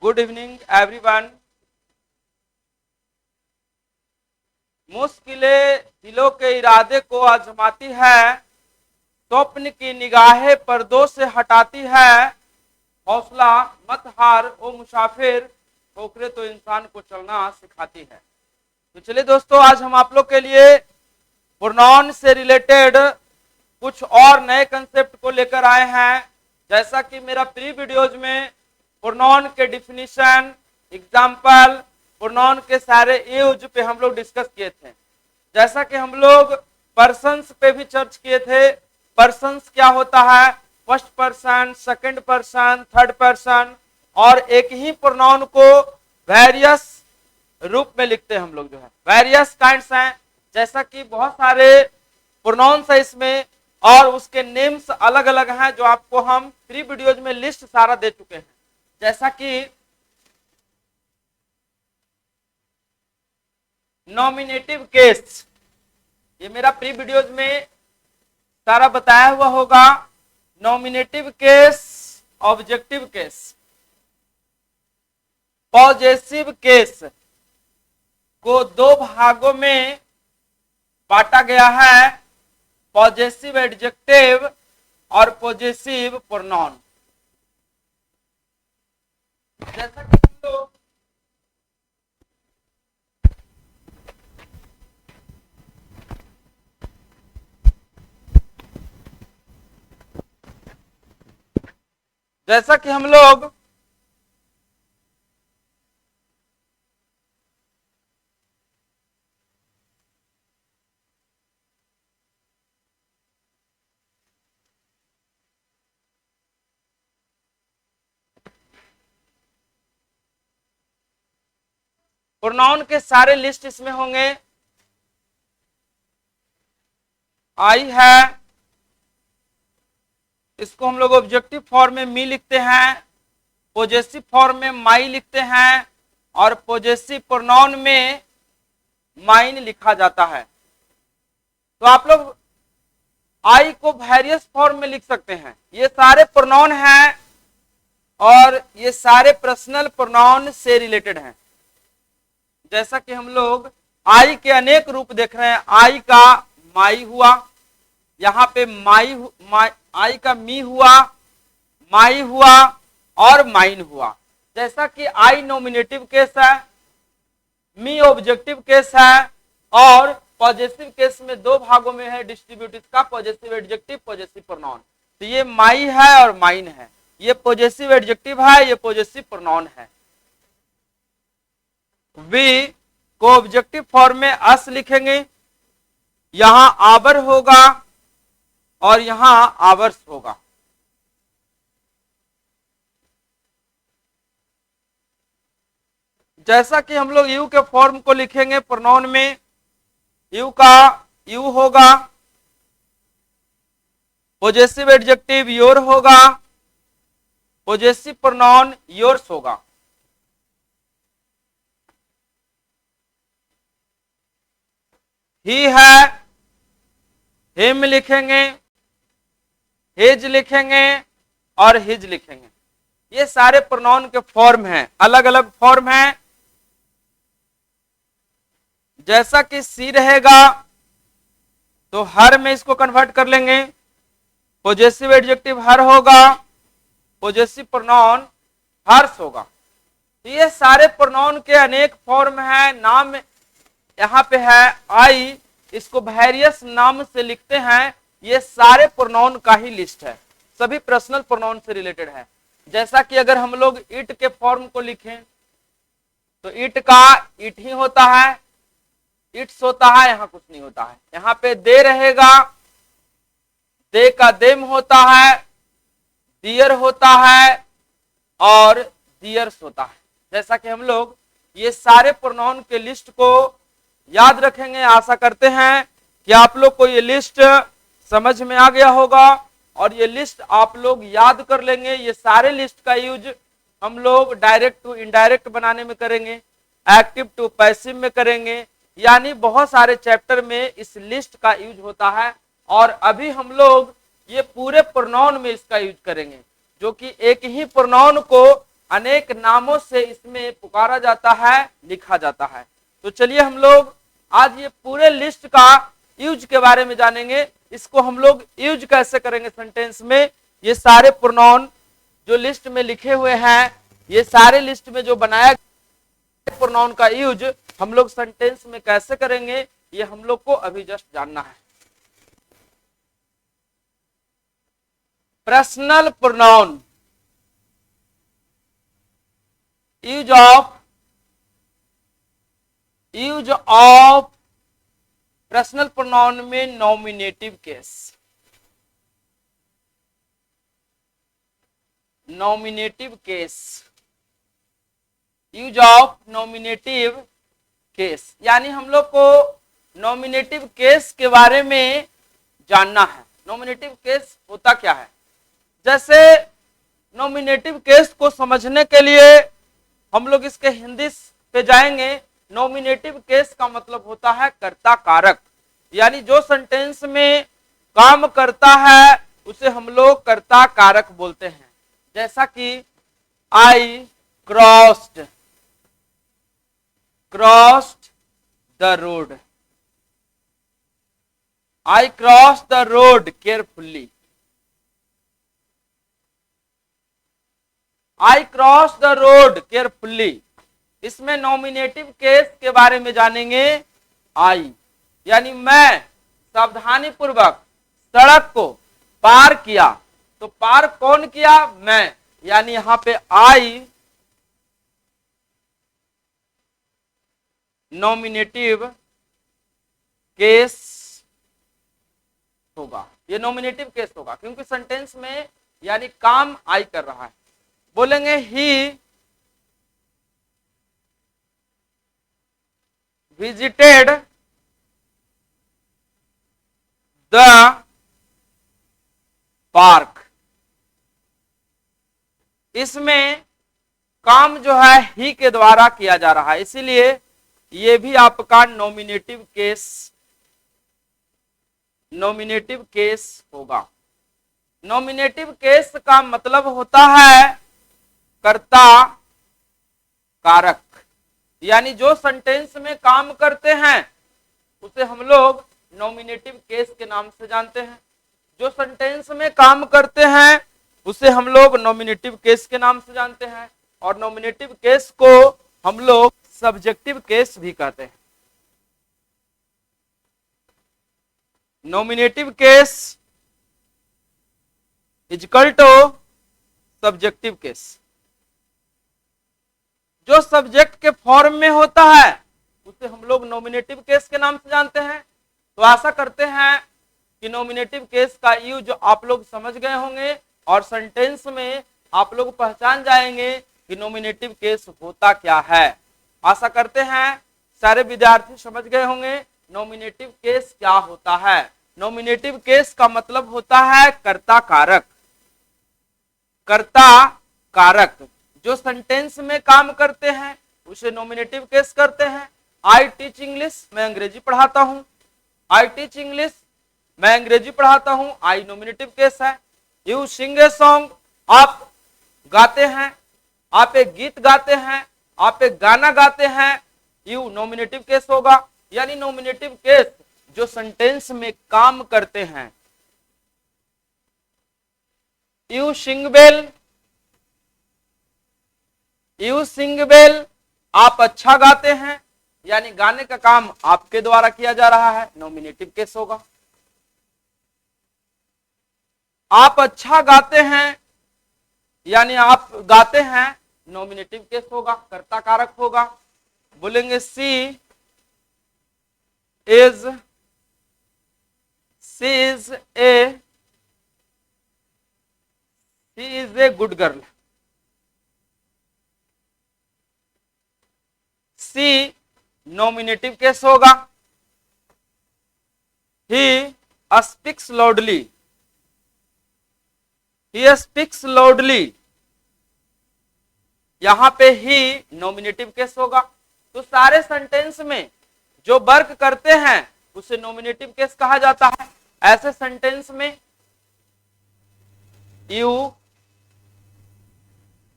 Good evening everyone. मुश्किलें दिलों के इरादे को आजमाती है, स्वप्न की निगाहें पर्दों से हटाती है। हौसला मत हार ओ मुसाफिर, ठोकरें तो इंसान को चलना सिखाती है। तो चलिए दोस्तों, आज हम आप लोग के लिए प्रोनाउन से रिलेटेड कुछ और नए कंसेप्ट को लेकर आए हैं। जैसा कि मेरा प्री वीडियोज में प्रोनाउन के डिफिनीशन, एग्जाम्पल, प्रोनाउन के सारे यूज पे हम लोग डिस्कस किए थे। जैसा कि हम लोग पर्सन्स पे भी चर्च किए थे। पर्सन्स क्या होता है, first person, second person, third person, और एक ही प्रोनाउन को वेरियस रूप में लिखते हैं हम लोग, जो है वेरियस काइंड्स हैं। जैसा कि बहुत सारे प्रोनाउंस है इसमें और उसके नेम्स अलग अलग हैं, जो आपको हम प्री वीडियोज में लिस्ट सारा दे चुके हैं। जैसा कि नॉमिनेटिव केस, ये मेरा प्री वीडियोज में सारा बताया हुआ होगा। Nominative case, objective case, possessive case को दो भागों में बांटा गया है, पॉजेसिव एडजेक्टिव और पॉजेसिव प्रोनाउन। जैसा कि हम लोग प्रोनाउन के सारे लिस्ट इसमें होंगे। आई है, इसको हम लोग ऑब्जेक्टिव फॉर्म में मी लिखते हैं, पॉजेसिव फॉर्म में माई लिखते हैं, और पॉजेसिव प्रोनाउन में माइन लिखा जाता है। तो आप लोग आई को वेरियस फॉर्म में लिख सकते हैं। ये सारे प्रोनाउन हैं और ये सारे पर्सनल प्रोनाउन से रिलेटेड हैं। जैसा कि हम लोग आई के अनेक रूप देख रहे हैं। आई का माई हुआ, यहाँ पे आई का मी हुआ, माई हुआ और माइन हुआ। जैसा कि आई नॉमिनेटिव केस है, मी ऑब्जेक्टिव केस है, और पॉजेसिव केस में दो भागों में है डिस्ट्रीब्यूट इसका, पॉजेसिव एडजेक्टिव, पॉजेसिव प्रोनाउन। तो ये माई है और माइन है, ये पॉजेसिव एडजेक्टिव है, ये पॉजेसिव प्रोनाउन है। वी को ऑब्जेक्टिव फॉर्म में अस लिखेंगे, यहां आवर होगा और यहां आवर्स होगा। जैसा कि हम लोग यू के फॉर्म को लिखेंगे प्रोनाउन में, यू का यू होगा, पॉजेसिव एडजेक्टिव योर होगा, पॉजेसिव प्रोनाउन योर्स होगा। ही है, हिम लिखेंगे, हिज लिखेंगे और हिज लिखेंगे। ये सारे प्रोनाउन के फॉर्म हैं, अलग अलग फॉर्म हैं। जैसा कि सी रहेगा तो हर में इसको कन्वर्ट कर लेंगे, पॉजेसिव एडजेक्टिव हर होगा, पॉजेसिव प्रोनाउन हर्ष होगा। ये सारे प्रोनाउन के अनेक फॉर्म हैं। नाम यहाँ पे है आई, इसको वेरियस नाम से लिखते हैं। ये सारे प्रोनाउन का ही लिस्ट है, सभी पर्सनल प्रोनाउन से रिलेटेड है। जैसा कि अगर हम लोग इट के फॉर्म को लिखें तो इट का इट ही होता है, इट्स होता है, यहाँ कुछ नहीं होता है। यहाँ पे दे रहेगा, दे का देम होता है, दियर होता है और दियर्स होता है। जैसा कि हम लोग ये सारे प्रोनाउन के लिस्ट को याद रखेंगे। आशा करते हैं कि आप लोग को ये लिस्ट समझ में आ गया होगा और ये लिस्ट आप लोग याद कर लेंगे। ये सारे लिस्ट का यूज हम लोग डायरेक्ट टू इनडायरेक्ट बनाने में करेंगे, एक्टिव टू पैसिव में करेंगे, यानी बहुत सारे चैप्टर में इस लिस्ट का यूज होता है। और अभी हम लोग ये पूरे प्रोनाउन में इसका यूज करेंगे, जो कि एक ही प्रोनाउन को अनेक नामों से इसमें पुकारा जाता है, लिखा जाता है। तो चलिए हम लोग आज ये पूरे लिस्ट का यूज के बारे में जानेंगे। इसको हम लोग यूज कैसे करेंगे सेंटेंस में, ये सारे प्रोनाउन जो लिस्ट में लिखे हुए हैं, ये सारे लिस्ट में जो बनाया प्रोनाउन का यूज हम लोग सेंटेंस में कैसे करेंगे, ये हम लोग को अभी जस्ट जानना है। Personal pronoun, use of personal pronoun में nominative case, nominative case, use of nominative case, यानी हम लोग को नॉमिनेटिव केस के बारे में जानना है। नॉमिनेटिव केस होता क्या है? जैसे नॉमिनेटिव केस को समझने के लिए हम लोग इसके हिंदी पे जाएंगे। नॉमिनेटिव केस का मतलब होता है कर्ता कारक, यानी जो सेंटेंस में काम करता है उसे हम लोग कर्ता कारक बोलते हैं। जैसा कि आई crossed the road, I crossed the road carefully. I crossed the road carefully. इसमें नॉमिनेटिव केस के बारे में जानेंगे। आई यानी मैं सावधानी पूर्वक सड़क को पार किया। तो पार कौन किया? मैं, यानी यहां पे आई नॉमिनेटिव केस होगा। ये नॉमिनेटिव केस होगा क्योंकि सेंटेंस में यानी काम आई कर रहा है। बोलेंगे ही विजिटेड द पार्क। इसमें काम जो है ही के द्वारा किया जा रहा है, इसीलिए ये भी आपका नॉमिनेटिव केस होगा। नॉमिनेटिव केस का मतलब होता है कर्ता कारक, यानी जो सेंटेंस में काम करते हैं उसे हम लोग नॉमिनेटिव केस के नाम से जानते हैं। जो सेंटेंस में काम करते हैं उसे हम लोग नॉमिनेटिव केस के नाम से जानते हैं, और नॉमिनेटिव केस को हम लोग सब्जेक्टिव केस भी कहते हैं। Nominative case equal to subjective case. जो सब्जेक्ट के फॉर्म में होता है उसे हम लोग नॉमिनेटिव केस के नाम से जानते हैं। तो आशा करते हैं कि नॉमिनेटिव केस का यूज आप लोग समझ गए होंगे और सेंटेंस में आप लोग पहचान जाएंगे कि नॉमिनेटिव केस होता क्या है। आशा करते हैं सारे विद्यार्थी समझ गए होंगे नॉमिनेटिव केस क्या होता है। नॉमिनेटिव केस का मतलब होता है कर्ता कारक। कर्ता कारक जो सेंटेंस में काम करते हैं उसे नॉमिनेटिव केस करते हैं। आई टीच इंग्लिश, मैं अंग्रेजी पढ़ाता हूं। आई टीच इंग्लिश, मैं अंग्रेजी पढ़ाता हूं। आई नॉमिनेटिव केस है। यू सिंग ए सॉन्ग, आप गाते हैं, आप एक गीत गाते हैं, आप एक गाना गाते हैं, यू नॉमिनेटिव केस होगा। यानी नॉमिनेटिव केस जो सेंटेंस में काम करते हैं। You sing well, you sing well, आप अच्छा गाते हैं, यानी गाने का काम आपके द्वारा किया जा रहा है, नॉमिनेटिव केस होगा। आप अच्छा गाते हैं, यानी आप गाते हैं, नॉमिनेटिव केस होगा, कर्ता कारक होगा। बोलेंगे she is a good girl. She nominative case होगा। He speaks loudly, he speaks loudly, यहां पे ही नॉमिनेटिव केस होगा। तो सारे सेंटेंस में जो वर्क करते हैं उसे नॉमिनेटिव केस कहा जाता है। ऐसे सेंटेंस में you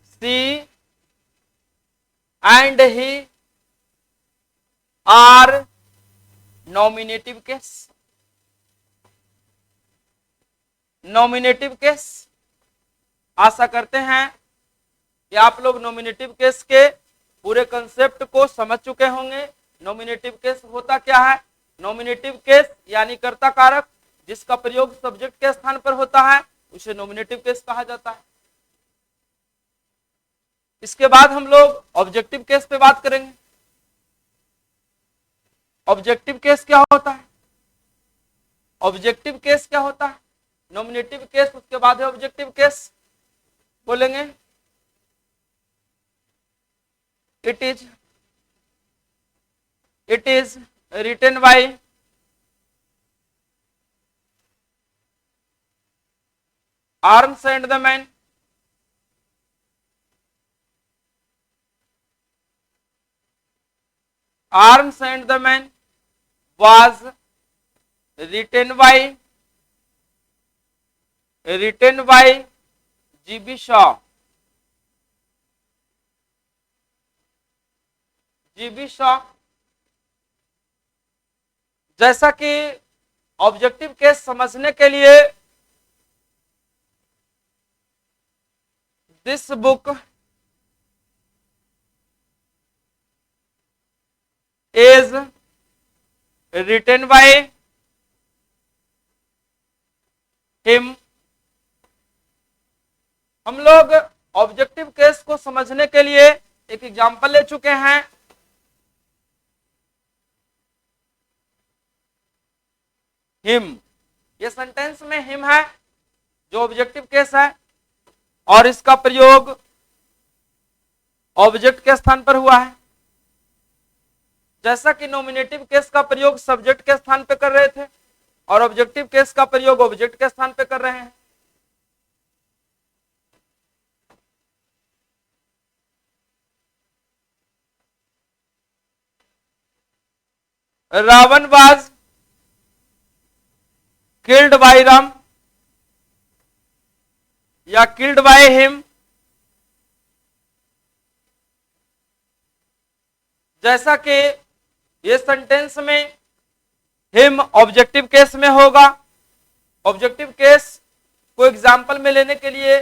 she and he are nominative case. Nominative case, आशा करते हैं कि आप लोग नॉमिनेटिव केस के पूरे कंसेप्ट को समझ चुके होंगे। नॉमिनेटिव केस होता क्या है? नॉमिनेटिव केस यानी कर्ता कारक जिसका प्रयोग सब्जेक्ट के स्थान पर होता है उसे नॉमिनेटिव केस कहा जाता है। इसके बाद हम लोग ऑब्जेक्टिव केस पे बात करेंगे। ऑब्जेक्टिव केस क्या होता है? ऑब्जेक्टिव केस क्या होता है? नॉमिनेटिव केस, उसके बाद है ऑब्जेक्टिव केस। बोलेंगे it is written by arms and the man. Arms and the Man was written by G.B. Shaw। G.B. Shaw। जैसा कि ऑब्जेक्टिव केस समझने के लिए this book is written by him। हम लोग ऑब्जेक्टिव केस को समझने के लिए एक एग्जांपल ले चुके हैं। हिम, ये सेंटेंस में हिम है जो ऑब्जेक्टिव केस है और इसका प्रयोग ऑब्जेक्ट के स्थान पर हुआ है। जैसा कि नॉमिनेटिव केस का प्रयोग सब्जेक्ट के स्थान पे कर रहे थे और ऑब्जेक्टिव केस का प्रयोग ऑब्जेक्ट के स्थान पे कर रहे हैं। Ravan was killed by Ram या किल्ड बाय हिम। जैसा कि ये सेंटेंस में हिम ऑब्जेक्टिव केस में होगा। ऑब्जेक्टिव केस को एग्जाम्पल में लेने के लिए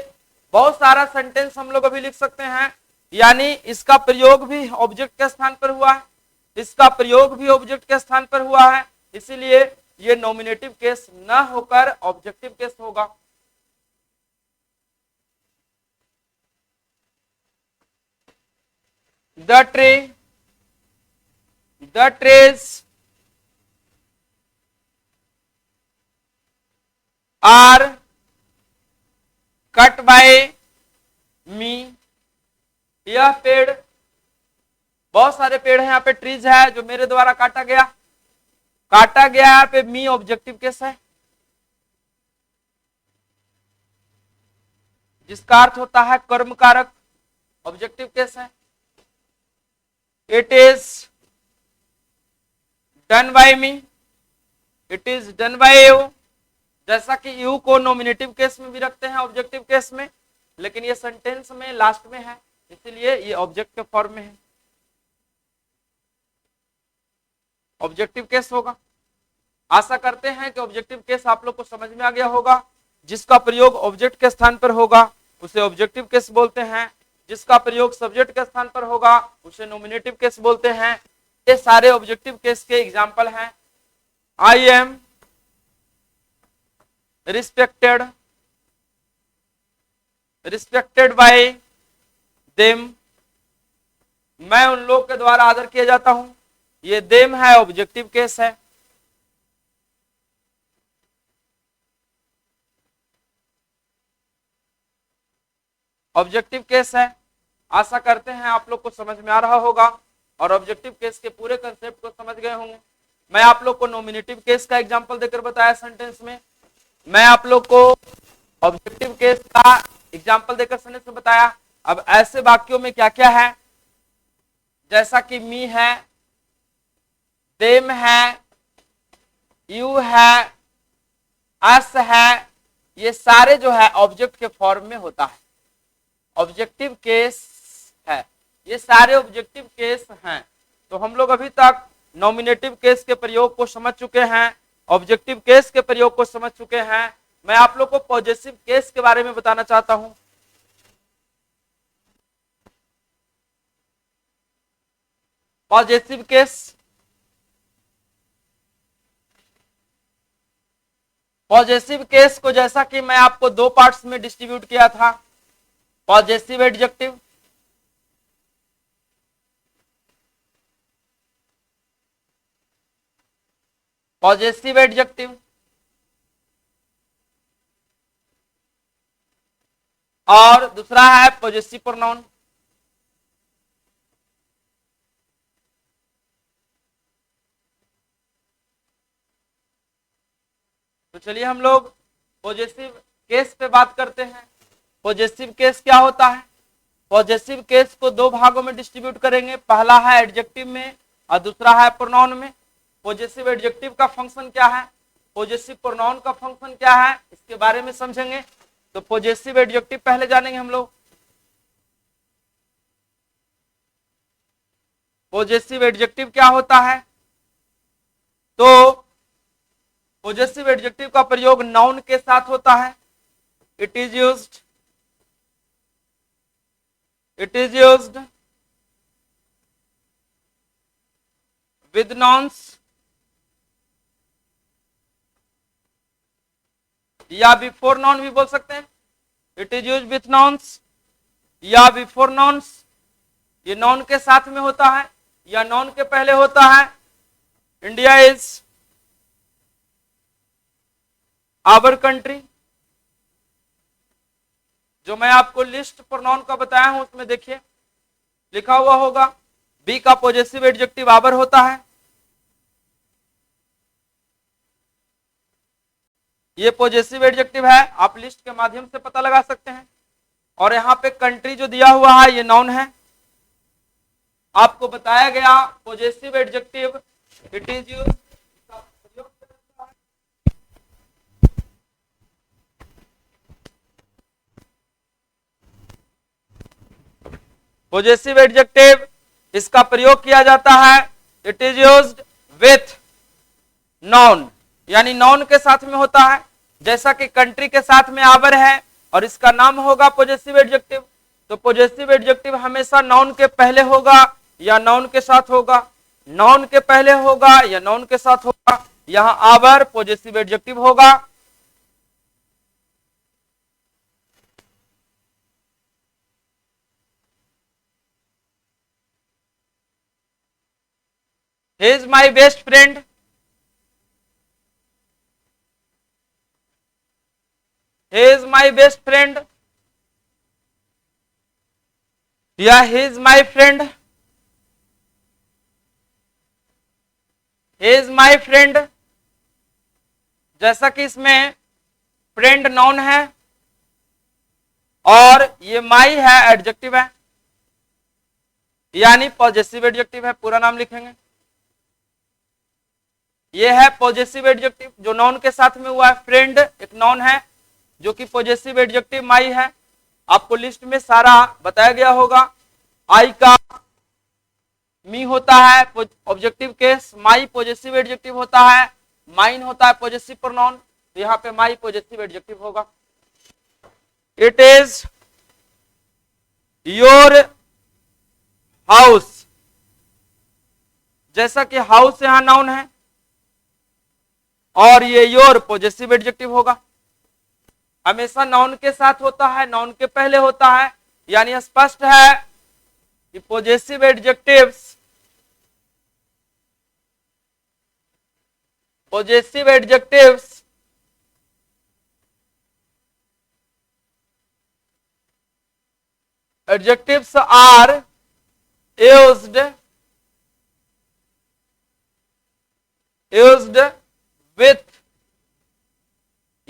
बहुत सारा सेंटेंस हम लोग अभी लिख सकते हैं, यानी इसका प्रयोग भी ऑब्जेक्ट के स्थान पर हुआ है, इसका प्रयोग भी ऑब्जेक्ट के स्थान पर हुआ है, इसीलिए ये नॉमिनेटिव केस न होकर ऑब्जेक्टिव केस होगा। The trees are cut by me। यह पेड़, बहुत सारे पेड़ हैं यहाँ पे, ट्रीज है जो मेरे द्वारा काटा गया। यहाँ पे मी ऑब्जेक्टिव केस है जिसका अर्थ होता है कर्म कारक, ऑब्जेक्टिव केस है। It is done by me, it is done by you. जैसा कि यू को नॉमिनेटिव केस में भी रखते हैं ऑब्जेक्टिव केस में, लेकिन ये सेंटेंस में लास्ट में है इसलिए ये ऑब्जेक्ट के फॉर्म में है, ऑब्जेक्टिव केस होगा। आशा करते हैं कि ऑब्जेक्टिव केस आप लोग को समझ में आ गया होगा। जिसका प्रयोग ऑब्जेक्ट के स्थान पर होगा उसे ऑब्जेक्टिव केस बोलते हैं, जिसका प्रयोग सब्जेक्ट के स्थान पर होगा उसे नॉमिनेटिव केस बोलते हैं। ये सारे ऑब्जेक्टिव केस के एग्जाम्पल हैं। I am respected by them, मैं उन लोग के द्वारा आदर किया जाता हूं, ये देम है, ऑब्जेक्टिव केस है। ऑब्जेक्टिव केस है। आशा करते हैं आप लोग को समझ में आ रहा होगा और ऑब्जेक्टिव केस के पूरे कंसेप्ट को समझ गए होंगे। मैं आप लोग को नॉमिनेटिव केस का एग्जांपल देकर बताया सेंटेंस में, मैं आप लोग को ऑब्जेक्टिव केस का एग्जांपल देकर सेंटेंस में बताया। अब ऐसे वाक्यों में क्या क्या है, जैसा कि मी है, देम है, यू है, अस है, ये सारे जो है ऑब्जेक्ट के फॉर्म में होता है, ऑब्जेक्टिव केस है। ये सारे ऑब्जेक्टिव केस हैं। तो हम लोग अभी तक नॉमिनेटिव केस के प्रयोग को समझ चुके हैं, ऑब्जेक्टिव केस के प्रयोग को समझ चुके हैं। मैं आप लोग को पॉजिटिव केस के बारे में बताना चाहता हूं। पॉजिटिव केस, पॉजिटिव केस को जैसा कि मैं आपको दो पार्ट्स में डिस्ट्रीब्यूट किया था, पॉजिटिव एडजेक्टिव, पॉजिटिव एडजेक्टिव और दूसरा है पॉजिटिव प्रोनाउन। तो चलिए हम लोग पॉजिटिव केस पे बात करते हैं। पॉजिटिव केस क्या होता है? पॉजिटिव केस को दो भागों में डिस्ट्रीब्यूट करेंगे, पहला है एडजेक्टिव में और दूसरा है प्रोनाउन में। पॉजिटिव एडजेक्टिव का फंक्शन क्या है, पॉजिटिव प्रोनाउन का फंक्शन क्या है, इसके बारे में समझेंगे। तो पॉजिटिव एडजेक्टिव पहले जानेंगे हम लोग। पॉजिटिव एडजेक्टिव क्या होता है? तो पॉजिटिव एडजेक्टिव का प्रयोग नाउन के साथ होता है। It is used with nouns या बिफोर नाउन भी बोल सकते हैं। It is used with nouns या बिफोर नाउन्स, ये नाउन के साथ में होता है या नाउन के पहले होता है। इंडिया इज आवर कंट्री, जो मैं आपको लिस्ट प्रोनाउन का बताया हूं उसमें देखिए लिखा हुआ होगा, बी का पॉजिटिव एडजेक्टिव आवर होता है। ये पॉजिटिव एडजेक्टिव है, आप लिस्ट के माध्यम से पता लगा सकते हैं। और यहाँ पे कंट्री जो दिया हुआ है ये नाउन है। आपको बताया गया positive adjective it is used, positive adjective इसका प्रयोग किया जाता है, it is used with noun, यानी नाउन के साथ में होता है। जैसा कि कंट्री के साथ में आवर है और इसका नाम होगा पॉजिटिव एडजेक्टिव, तो पॉजिटिव एडजेक्टिव हमेशा नाउन के पहले होगा या नाउन के साथ होगा, नाउन के पहले होगा या नाउन के साथ होगा। यहां आवर पॉजिटिव एडजेक्टिव होगा। He is my best friend, he is my best friend, या he is my friend, he is my friend। जैसा कि इसमें फ्रेंड नाउन है और ये माई है एडजेक्टिव है, यानी पॉजिटिव एडजेक्टिव है, पूरा नाम लिखेंगे। ये है पॉजिटिव एडजेक्टिव जो नाउन के साथ में हुआ है। फ्रेंड एक नाउन है जो कि पॉजिटिव एडजेक्टिव माई है। आपको लिस्ट में सारा बताया गया होगा। आई का मी होता है ऑब्जेक्टिव केस, माई पॉजिटिव एडजेक्टिव होता है, माइन होता है पॉजिटिव प्रोनाउन, तो यहाँ पे माई पॉजिटिव एडजेक्टिव होगा। इट इज योर हाउस, जैसा कि हाउस यहां नाउन है और ये योर पॉजिटिव एडजेक्टिव होगा। हमेशा नाउन के साथ होता है, नाउन के पहले होता है, यानी स्पष्ट है कि positive adjectives adjectives are used with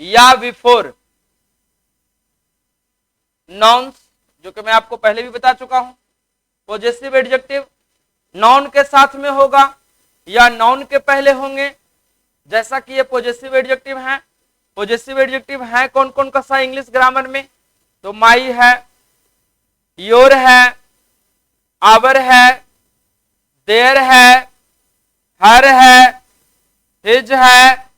या बिफोर नाउन्स, जो कि मैं आपको पहले भी बता चुका हूं। पॉजिटिव एडजेक्टिव नाउन के साथ में होगा या नाउन के पहले होंगे, जैसा कि ये पॉजिटिव एडजेक्टिव है। पॉजिटिव एडजेक्टिव है कौन कौन का सा इंग्लिश ग्रामर में, तो माई है, योर है, आवर है, देयर है, हर है, हिज है,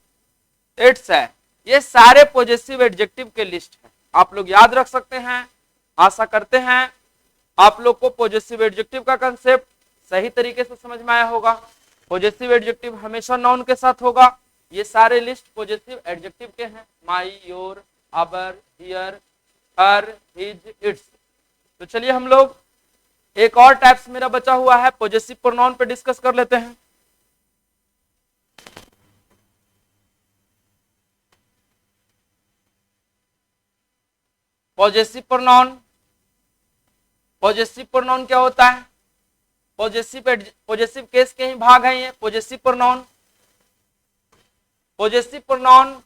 इट्स है। ये सारे पॉजिटिव एडजेक्टिव के लिस्ट है। आप लोग याद रख सकते हैं, आशा करते हैं आप लोग को पॉजिटिव एडजेक्टिव का कंसेप्ट सही तरीके से समझ में आया होगा। पॉजिटिव एडजेक्टिव हमेशा नाउन के साथ होगा। ये सारे लिस्ट पॉजिटिव एडजेक्टिव के हैं, my, your, our, here, her, his, its. तो चलिए हम लोग एक और टाइप्स मेरा बचा हुआ है पॉजिटिव प्रोनाउन पे डिस्कस कर लेते हैं। पॉजिटिव प्रोनाउन, पॉजिटिव प्रोनाउन क्या होता है? पॉजिटिव केस के ही भाग हैं ये positive pronoun. Positive pronoun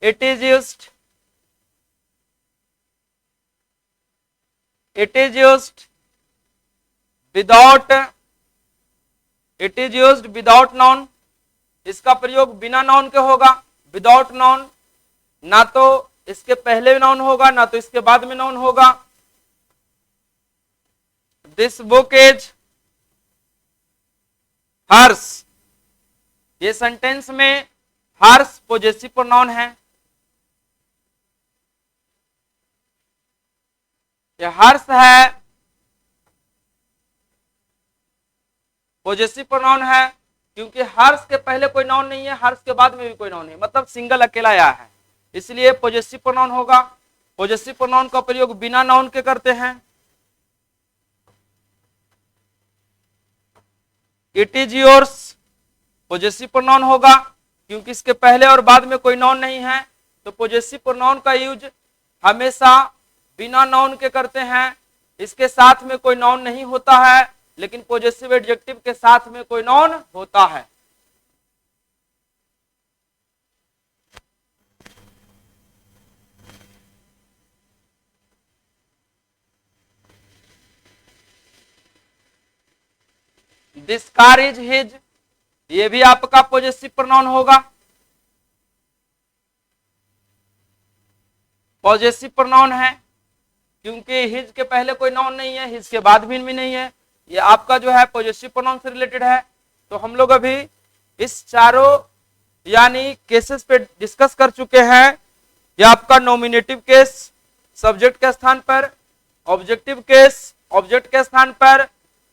it is used, it is used without, it is used without noun। इसका प्रयोग बिना नाउन के होगा, विदाउट नाउन। ना तो इसके पहले नाउन होगा ना तो इसके बाद में नाउन होगा। दिस बुक इज हर्ष, ये सेंटेंस में हर्ष पॉजिटिव प्रोनाउन है। ये हर्ष है पॉजिटिव प्रोनाउन है, क्योंकि हर्ष के पहले कोई नाउन नहीं है, हर्ष के बाद में भी कोई नाउन नहीं, मतलब सिंगल अकेला आया है, इसलिए पॉजिटिव प्रोनाउन होगा। पॉजिटिव प्रोनाउन का प्रयोग बिना नाउन के करते हैं। It is yours positive pronoun होगा, क्योंकि इसके पहले और बाद में कोई नाउन नहीं है, तो पॉजिटिव प्रोनाउन का यूज हमेशा बिना नाउन के करते हैं। इसके साथ में कोई नाउन नहीं होता है, लेकिन पॉजिटिव एडजेक्टिव के साथ में कोई नाउन होता है। दिस कार इज हिज, ये भी आपका पॉजिटिव प्रोनाउन होगा। पॉजिटिव प्रोनाउन है क्योंकि हिज के पहले कोई नाउन नहीं है, हिज के बाद भी नहीं है, ये आपका जो है पॉजिटिव प्रोनाउन से रिलेटेड है। तो हम लोग अभी इस चारों यानी केसेस पे डिस्कस कर चुके हैं। ये आपका नॉमिनेटिव केस सब्जेक्ट के स्थान पर, ऑब्जेक्टिव केस ऑब्जेक्ट के स्थान पर,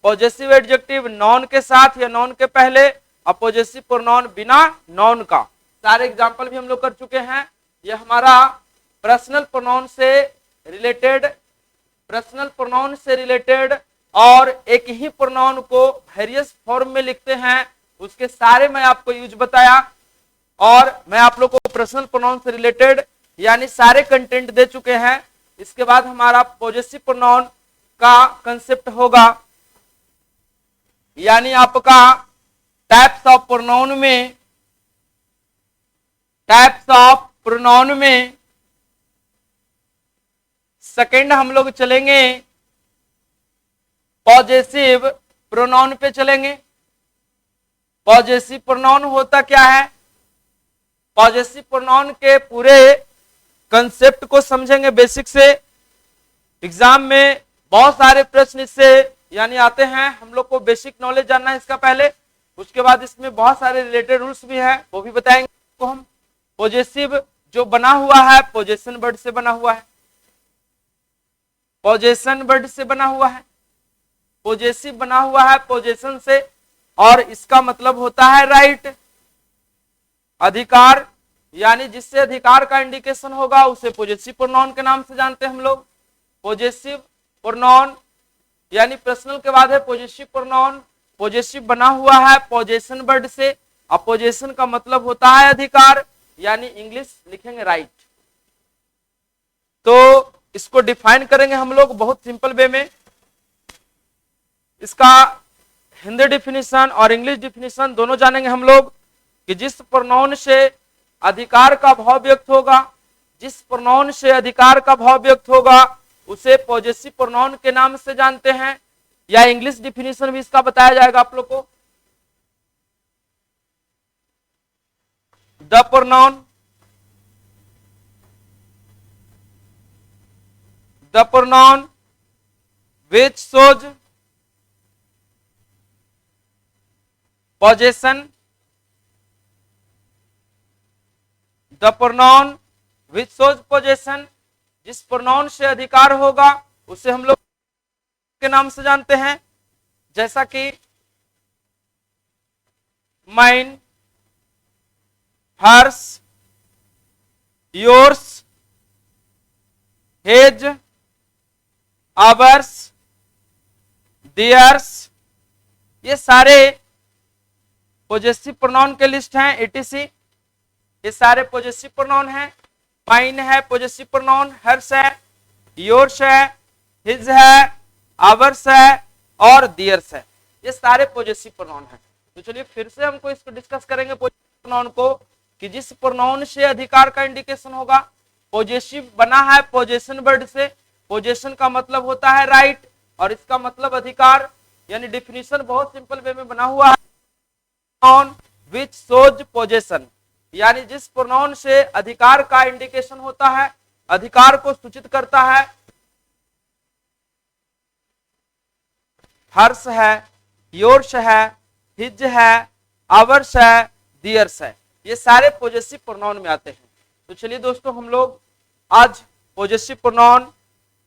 पॉजिटिव एडजेक्टिव नाउन के साथ या नाउन के पहले, और पॉजिटिव प्रोनाउन बिना नाउन का। सारे एग्जांपल भी हम लोग कर चुके हैं। ये हमारा पर्सनल प्रोनाउन से रिलेटेड, पर्सनल प्रोनाउन से रिलेटेड और एक ही प्रोनाउन को वेरियस फॉर्म में लिखते हैं, उसके सारे मैं आपको यूज बताया। और मैं आप लोग को पर्सनल प्रोनाउन से रिलेटेड यानी सारे कंटेंट दे चुके हैं। इसके बाद हमारा पॉजिटिव प्रोनाउन का कंसेप्ट होगा, यानी आपका टाइप्स ऑफ प्रोनाउन में, टाइप्स ऑफ प्रोनाउन में सेकंड हम लोग चलेंगे पॉजिटिव प्रोनाउन पे चलेंगे। पॉजिटिव प्रोनाउन होता क्या है, पॉजिटिव प्रोनाउन के पूरे कंसेप्ट को समझेंगे बेसिक से। एग्जाम में बहुत सारे प्रश्न इससे यानी आते हैं, हम लोग को बेसिक नॉलेज जानना है इसका पहले, उसके बाद इसमें बहुत सारे रिलेटेड रूल्स भी हैं, वो भी बताएंगे को हम। पॉजिटिव जो बना हुआ है पोजेशन वर्ड से बना हुआ है, पोजेशन वर्ड से बना हुआ है, पोजेसिव बना हुआ है पोजेशन से, और इसका मतलब होता है राइट, अधिकार, यानी जिससे अधिकार का इंडिकेशन होगा उसे पॉजिटिव प्रोनाउन के नाम से जानते हैं हम लोग। पॉजिटिव प्रोनाउन यानी पर्सनल के बाद है पॉजिटिव प्रोनाउन, पॉजिटिव बना हुआ है पोजेशन वर्ड से, और पोजेशन का मतलब होता है अधिकार, यानी इंग्लिश लिखेंगे राइट। तो इसको डिफाइन करेंगे हम लोग बहुत सिंपल वे में। इसका हिंदी डिफिनीशन और इंग्लिश डिफिनीशन दोनों जानेंगे हम लोग, कि जिस प्रोनाउन से अधिकार का भाव व्यक्त होगा, जिस प्रोनाउन से अधिकार का भाव व्यक्त होगा उसे पॉजिटिव प्रोनाउन के नाम से जानते हैं, या इंग्लिश डिफिनीशन भी इसका बताया जाएगा आप लोग को। The pronoun, the pronoun which shows possession, the pronoun which shows possession, जिस pronoun से अधिकार होगा उसे हम लोग के नाम से जानते हैं, जैसा कि mine, hers, yours, his, ours, theirs, ये सारे पॉजेसिव प्रोनाउन के लिस्ट हैं। etc, ये सारे पॉजेसिव प्रोनाउन हैं। माइन है पॉजेसिव प्रोनाउन, हर्स है, योर्स है, हिज है, आवर्स है और दियर्स है, ये सारे पॉजेसिव प्रोनाउन हैं। तो चलिए फिर से हमको इसको डिस्कस करेंगे पॉजेसिव प्रोनाउन को, कि जिस प्रोनाउन से अधिकार का इंडिकेशन होगा। पॉजेसिव बना है पोजेशन वर्ड से, पोजेशन का मतलब होता है राइट और इसका मतलब अधिकार, यानी डिफिनीशन बहुत सिंपल वे में बना हुआ है। प्रोनाउन विच शोज पोजेशन, यानी जिस प्रोनाउन से अधिकार का इंडिकेशन होता है, अधिकार को सूचित करता है। हर्ष है, योर्स है, हिज है, आवर्स है, दियर्स है, ये सारे पॉजेसिव प्रोनाउन में आते हैं। तो चलिए दोस्तों हम लोग आज पॉजेसिव प्रोनाउन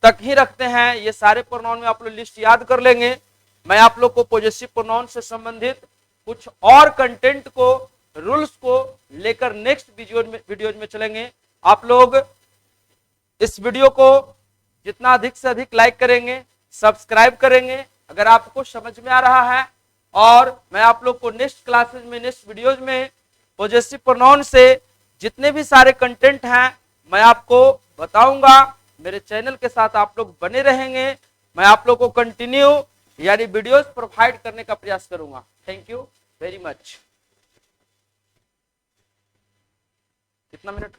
तक ही रखते हैं। ये सारे प्रोनाउन में आप लोग लिस्ट याद कर लेंगे। मैं आप लोग को पॉजेसिव प्रोनाउन से संबंधित कुछ और कंटेंट को, रूल्स को लेकर नेक्स्ट वीडियोज में चलेंगे। आप लोग इस वीडियो को जितना अधिक से अधिक लाइक करेंगे, सब्सक्राइब करेंगे अगर आपको समझ में आ रहा है, और मैं आप लोग को नेक्स्ट क्लासेज में, नेक्स्ट वीडियोज में पॉजेसिव प्रोनाउन से जितने भी सारे कंटेंट हैं मैं आपको बताऊंगा। मेरे चैनल के साथ आप लोग बने रहेंगे। मैं आप लोग को कंटिन्यू यानी वीडियोस प्रोवाइड करने का प्रयास करूंगा। Thank you very much. कितना मिनट?